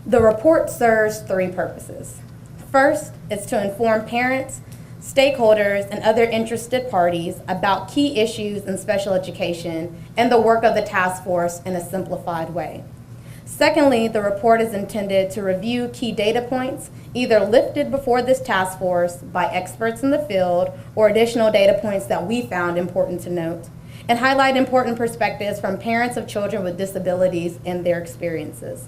The report serves three purposes. First, it's to inform parents, stakeholders, and other interested parties about key issues in special education and the work of the task force in a simplified way. Secondly, the report is intended to review key data points, either lifted before this task force by experts in the field or additional data points that we found important to note, and highlight important perspectives from parents of children with disabilities and their experiences.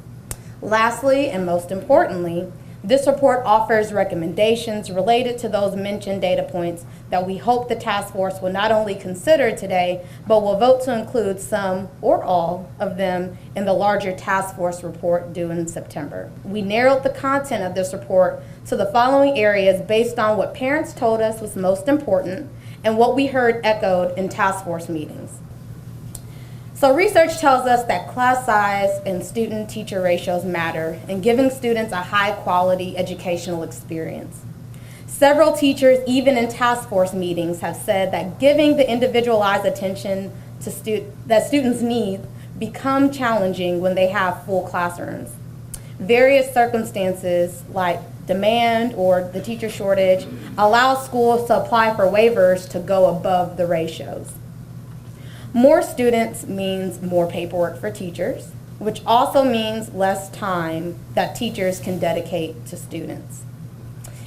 Lastly, and most importantly, this report offers recommendations related to those mentioned data points that we hope the task force will not only consider today, but will vote to include some or all of them in the larger task force report due in September. We narrowed the content of this report to the following areas based on what parents told us was most important and what we heard echoed in task force meetings. So research tells us that class size and student-teacher ratios matter in giving students a high-quality educational experience. Several teachers, even in task force meetings, have said that giving the individualized attention that students need become challenging when they have full classrooms. Various circumstances like demand or the teacher shortage allow schools to apply for waivers to go above the ratios. More students means more paperwork for teachers, which also means less time that teachers can dedicate to students.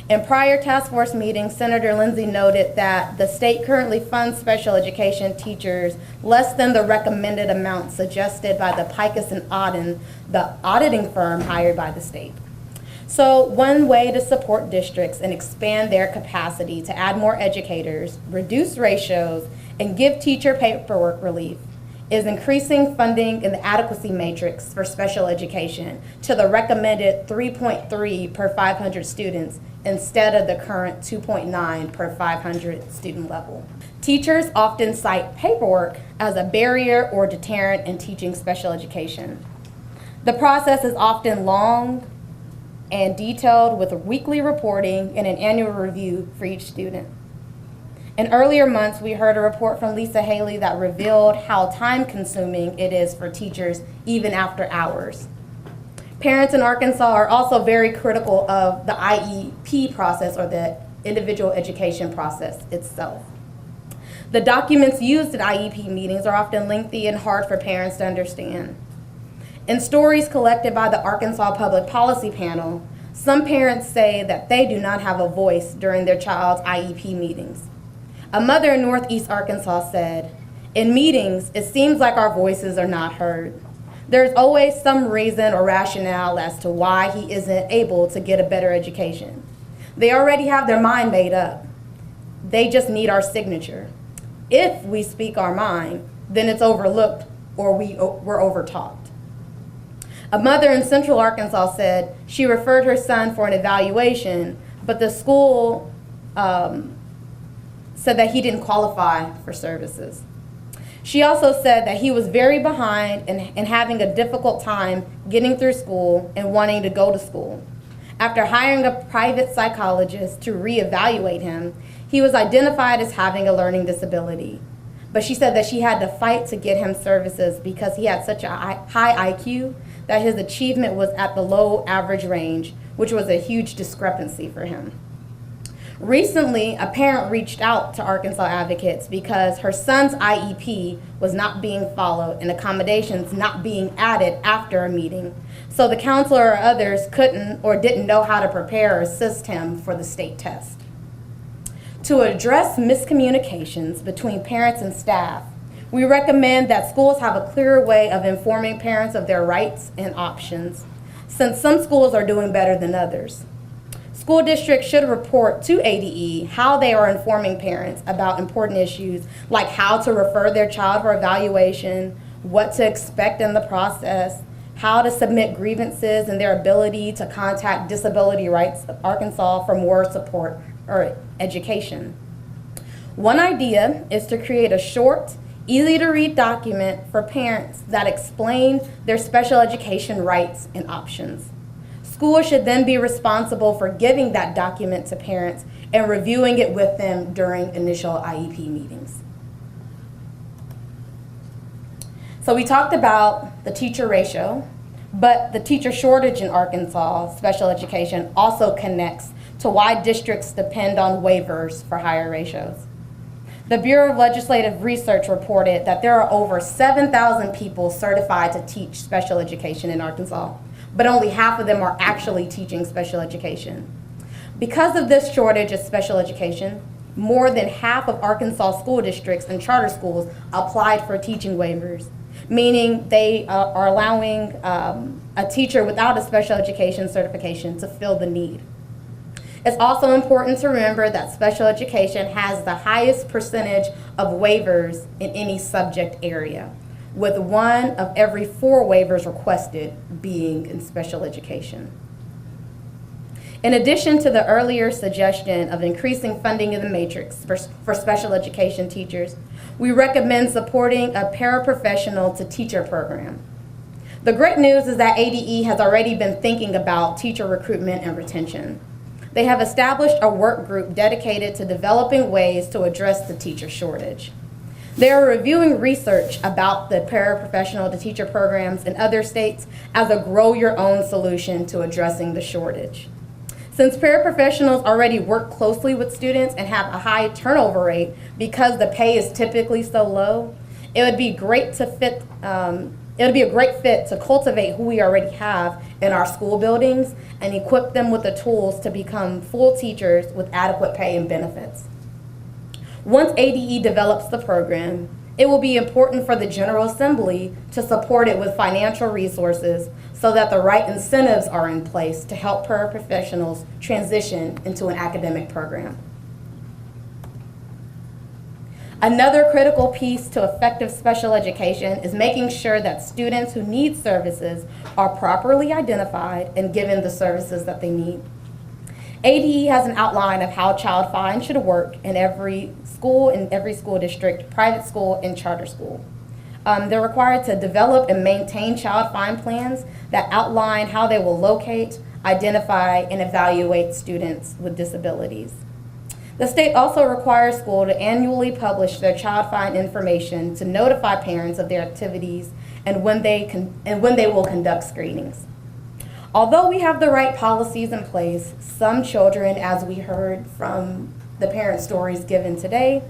In prior task force meetings, Senator Lindsay noted that the state currently funds special education teachers less than the recommended amount suggested by the Picus and Auden, the auditing firm hired by the state. So one way to support districts and expand their capacity to add more educators, reduce ratios, and give teacher paperwork relief is increasing funding in the adequacy matrix for special education to the recommended 3.3 per 500 students instead of the current 2.9 per 500 student level. Teachers often cite paperwork as a barrier or deterrent in teaching special education. The process is often long and detailed with weekly reporting and an annual review for each student. In earlier months, we heard a report from Lisa Haley that revealed how time-consuming it is for teachers even after hours. Parents in Arkansas are also very critical of the IEP process, or the individual education process itself. The documents used at IEP meetings are often lengthy and hard for parents to understand. In stories collected by the Arkansas Public Policy Panel, some parents say that they do not have a voice during their child's IEP meetings. A mother in Northeast Arkansas said, "In meetings, it seems like our voices are not heard. There's always some reason or rationale as to why he isn't able to get a better education. They already have their mind made up. They just need our signature. If we speak our mind, then it's overlooked or we're overtalked." A mother in Central Arkansas said she referred her son for an evaluation, but the school said that he didn't qualify for services. She also said that he was very behind and having a difficult time getting through school and wanting to go to school. After hiring a private psychologist to reevaluate him, he was identified as having a learning disability. But she said that she had to fight to get him services because he had such a high IQ that his achievement was at the low average range, which was a huge discrepancy for him. Recently, a parent reached out to Arkansas Advocates because her son's IEP was not being followed and accommodations not being added after a meeting. So the counselor or others couldn't or didn't know how to prepare or assist him for the state test. To address miscommunications between parents and staff, we recommend that schools have a clearer way of informing parents of their rights and options, since some schools are doing better than others. School districts should report to ADE how they are informing parents about important issues like how to refer their child for evaluation, what to expect in the process, how to submit grievances, and their ability to contact Disability Rights of Arkansas for more support or education. One idea is to create a short, easy-to-read document for parents that explain their special education rights and options. Schools should then be responsible for giving that document to parents and reviewing it with them during initial IEP meetings. So we talked about the teacher ratio, But the teacher shortage in Arkansas, special education, also connects to why districts depend on waivers for higher ratios. The Bureau of Legislative Research reported that there are over 7,000 people certified to teach special education in Arkansas, but only half of them are actually teaching special education. Because of this shortage of special education, more than half of Arkansas school districts and charter schools applied for teaching waivers, meaning they are allowing a teacher without a special education certification to fill the need. It's also important to remember that special education has the highest percentage of waivers in any subject area, with 1 of every 4 waivers requested being in special education. In addition to the earlier suggestion of increasing funding in the matrix for special education teachers, we recommend supporting a paraprofessional to teacher program. The great news is that ADE has already been thinking about teacher recruitment and retention. They have established a work group dedicated to developing ways to address the teacher shortage. They are reviewing research about the paraprofessional to teacher programs in other states as a grow your own solution to addressing the shortage. Since paraprofessionals already work closely with students and have a high turnover rate because the pay is typically so low, it would be a great fit to cultivate who we already have in our school buildings and equip them with the tools to become full teachers with adequate pay and benefits. Once ADE develops the program, it will be important for the General Assembly to support it with financial resources so that the right incentives are in place to help paraprofessionals transition into an academic program. Another critical piece to effective special education is making sure that students who need services are properly identified and given the services that they need. ADE has an outline of how child find should work in every school district, private school, and charter school. They're required to develop and maintain child find plans that outline how they will locate, identify, and evaluate students with disabilities. The state also requires schools to annually publish their child find information to notify parents of their activities and when they will conduct screenings. Although we have the right policies in place, some children, as we heard from the parent stories given today,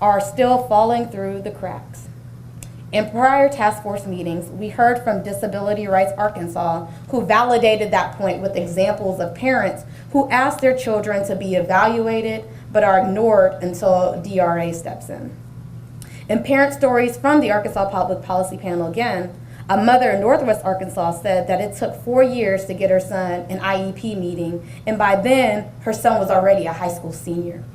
are still falling through the cracks. In prior task force meetings, we heard from Disability Rights Arkansas, who validated that point with examples of parents who asked their children to be evaluated but are ignored until DRA steps in. In parent stories from the Arkansas Public Policy Panel again, a mother in Northwest Arkansas said that it took 4 years to get her son an IEP meeting, and by then, her son was already a high school senior.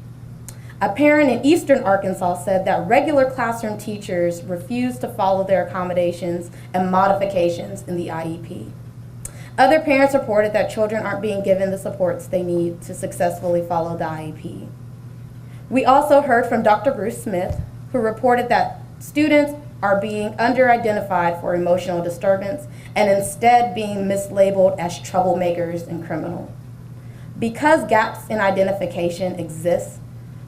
A parent in Eastern Arkansas said that regular classroom teachers refused to follow their accommodations and modifications in the IEP. Other parents reported that children aren't being given the supports they need to successfully follow the IEP. We also heard from Dr. Bruce Smith, who reported that students are being under-identified for emotional disturbance and instead being mislabeled as troublemakers and criminal. Because gaps in identification exist,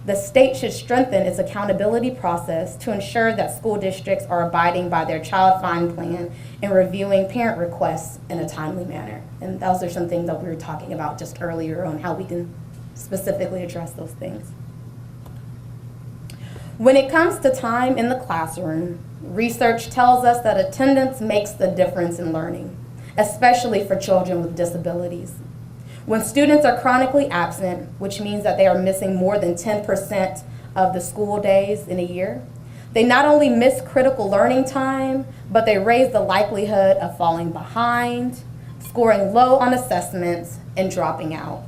the state should strengthen its accountability process to ensure that school districts are abiding by their child find plan and reviewing parent requests in a timely manner. And those are some things that we were talking about just earlier on how we can specifically address those things. When it comes to time in the classroom, research tells us that attendance makes the difference in learning, especially for children with disabilities. When students are chronically absent, which means that they are missing more than 10% of the school days in a year, they not only miss critical learning time, but they raise the likelihood of falling behind, scoring low on assessments, and dropping out.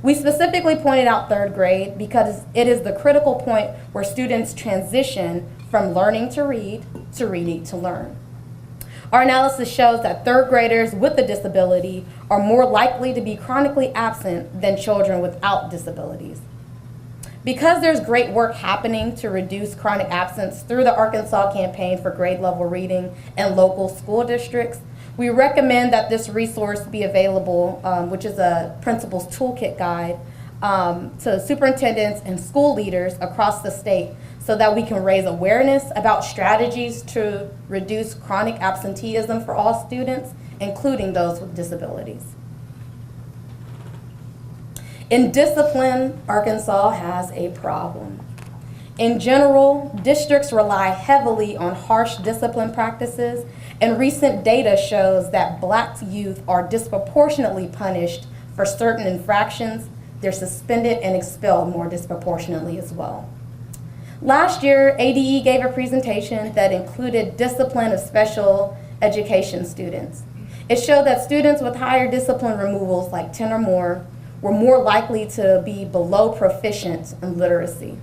We specifically pointed out third grade because it is the critical point where students transition from learning to read to reading to learn. Our analysis shows that third graders with a disability are more likely to be chronically absent than children without disabilities. Because there's great work happening to reduce chronic absence through the Arkansas Campaign for Grade Level Reading and local school districts, we recommend that this resource be available, which is a principal's toolkit guide, to superintendents and school leaders across the state so that we can raise awareness about strategies to reduce chronic absenteeism for all students including those with disabilities. In discipline, Arkansas has a problem. In general, districts rely heavily on harsh discipline practices, and recent data shows that Black youth are disproportionately punished for certain infractions. They're suspended and expelled more disproportionately as well. Last year, ADE gave a presentation that included discipline of special education students. It showed that students with higher discipline removals, like 10 or more, were more likely to be below proficient in literacy.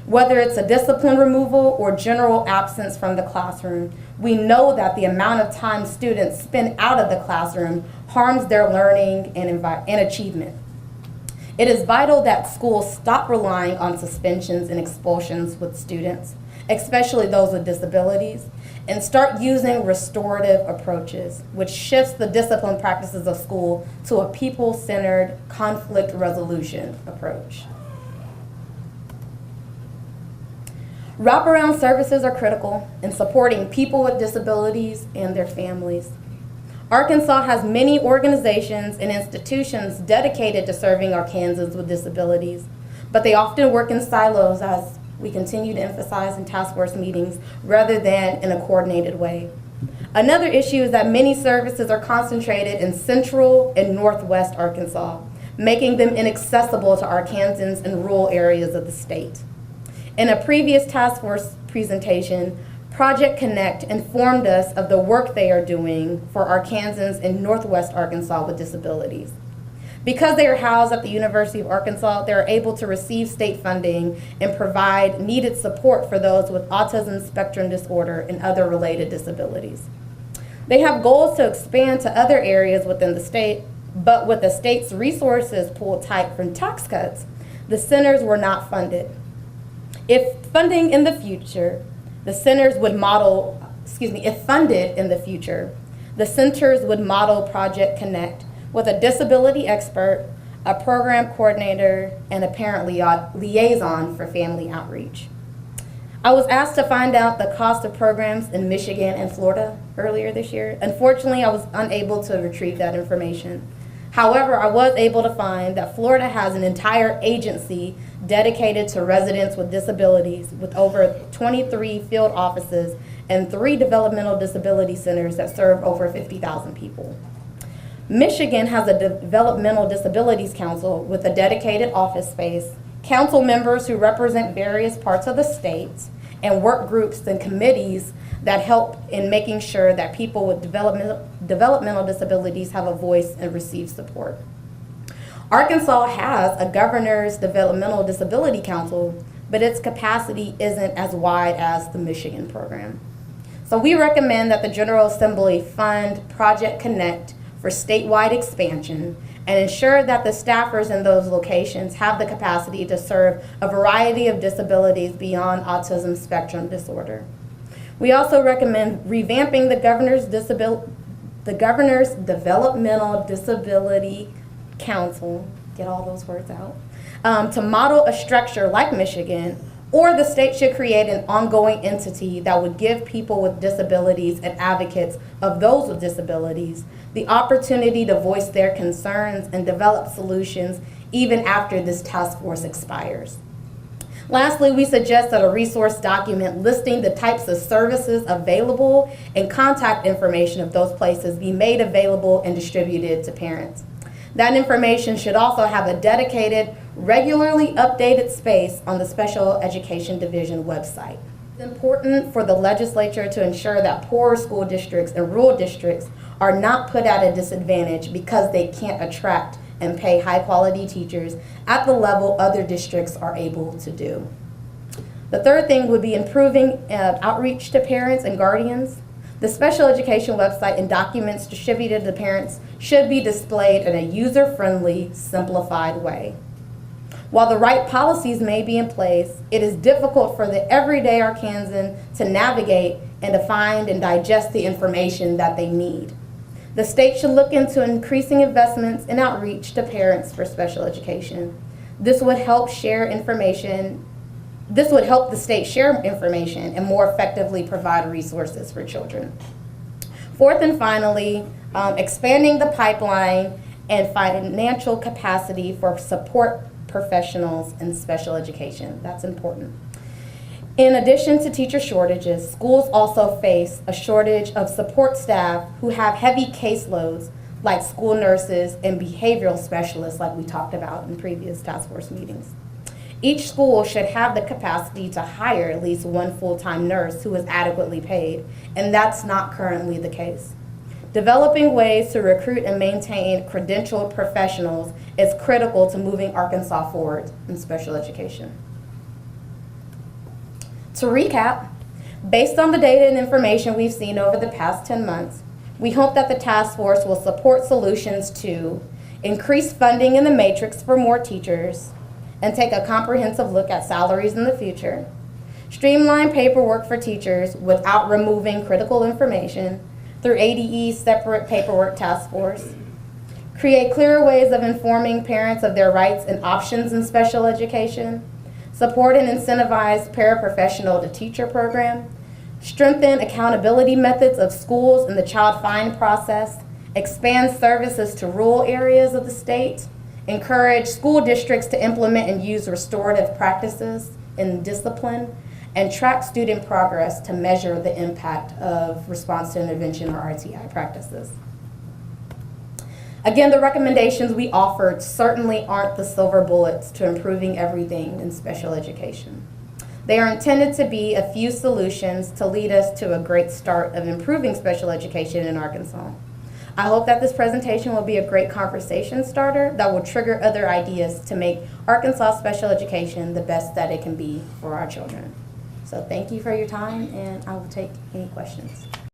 Whether it's a discipline removal or general absence from the classroom, we know that the amount of time students spend out of the classroom harms their learning and achievement. It is vital that schools stop relying on suspensions and expulsions with students, especially those with disabilities, and start using restorative approaches, which shifts the discipline practices of school to a people-centered conflict resolution approach. Wraparound services are critical in supporting people with disabilities and their families. Arkansas has many organizations and institutions dedicated to serving Arkansans with disabilities, but they often work in silos, as we continue to emphasize in task force meetings, rather than in a coordinated way. Another issue is that many services are concentrated in central and northwest Arkansas, making them inaccessible to Arkansans in rural areas of the state. In a previous task force presentation, Project Connect informed us of the work they are doing for Arkansans in Northwest Arkansas with disabilities. Because they are housed at the University of Arkansas, they are able to receive state funding and provide needed support for those with autism spectrum disorder and other related disabilities. They have goals to expand to other areas within the state, but with the state's resources pulled tight from tax cuts, the centers were not funded. If funding in the future, the centers would model, if funded in the future, the centers would model Project Connect with a disability expert, a program coordinator, and a parent liaison for family outreach. I was asked to find out the cost of programs in Michigan and Florida earlier this year. Unfortunately, I was unable to retrieve that information. However, I was able to find that Florida has an entire agency dedicated to residents with disabilities with over 23 field offices and 3 developmental disability centers that serve over 50,000 people. Michigan has a developmental disabilities council with a dedicated office space, council members who represent various parts of the state, and work groups and committees that help in making sure that people with developmental disabilities have a voice and receive support. Arkansas has a governor's developmental disability council, but its capacity isn't as wide as the Michigan program. So we recommend that the General Assembly fund Project Connect for statewide expansion and ensure that the staffers in those locations have the capacity to serve a variety of disabilities beyond autism spectrum disorder. We also recommend revamping the Governor's Developmental Disability Council, get all those words out, to model a structure like Michigan, or the state should create an ongoing entity that would give people with disabilities and advocates of those with disabilities the opportunity to voice their concerns and develop solutions even after this task force expires. Lastly, we suggest that a resource document listing the types of services available and contact information of those places be made available and distributed to parents. That information should also have a dedicated, regularly updated space on the Special Education Division website. It's important for the legislature to ensure that poorer school districts and rural districts are not put at a disadvantage because they can't attract and pay high-quality teachers at the level other districts are able to do. The third thing would be improving outreach to parents and guardians. The special education website and documents distributed to parents should be displayed in a user-friendly, simplified way. While the right policies may be in place, it is difficult for the everyday Arkansan to navigate and to find and digest the information that they need. The state should look into increasing investments in outreach to parents for special education. This would help the state share information and more effectively provide resources for children. Fourth and finally, expanding the pipeline and financial capacity for support professionals in special education. That's important. In addition to teacher shortages, schools also face a shortage of support staff who have heavy caseloads, like school nurses and behavioral specialists, like we talked about in previous task force meetings. Each school should have the capacity to hire at least one full-time nurse who is adequately paid, and that's not currently the case. Developing ways to recruit and maintain credentialed professionals is critical to moving Arkansas forward in special education. To recap, based on the data and information we've seen over the past 10 months, we hope that the task force will support solutions to increase funding in the matrix for more teachers and take a comprehensive look at salaries in the future, streamline paperwork for teachers without removing critical information through ADE's separate paperwork task force, create clearer ways of informing parents of their rights and options in special education, support and incentivize paraprofessional to teacher program, strengthen accountability methods of schools in the child find process, expand services to rural areas of the state, encourage school districts to implement and use restorative practices in discipline, and track student progress to measure the impact of response to intervention or RTI practices. Again, the recommendations we offered certainly aren't the silver bullets to improving everything in special education. They are intended to be a few solutions to lead us to a great start of improving special education in Arkansas. I hope that this presentation will be a great conversation starter that will trigger other ideas to make Arkansas special education the best that it can be for our children. So thank you for your time, and I will take any questions.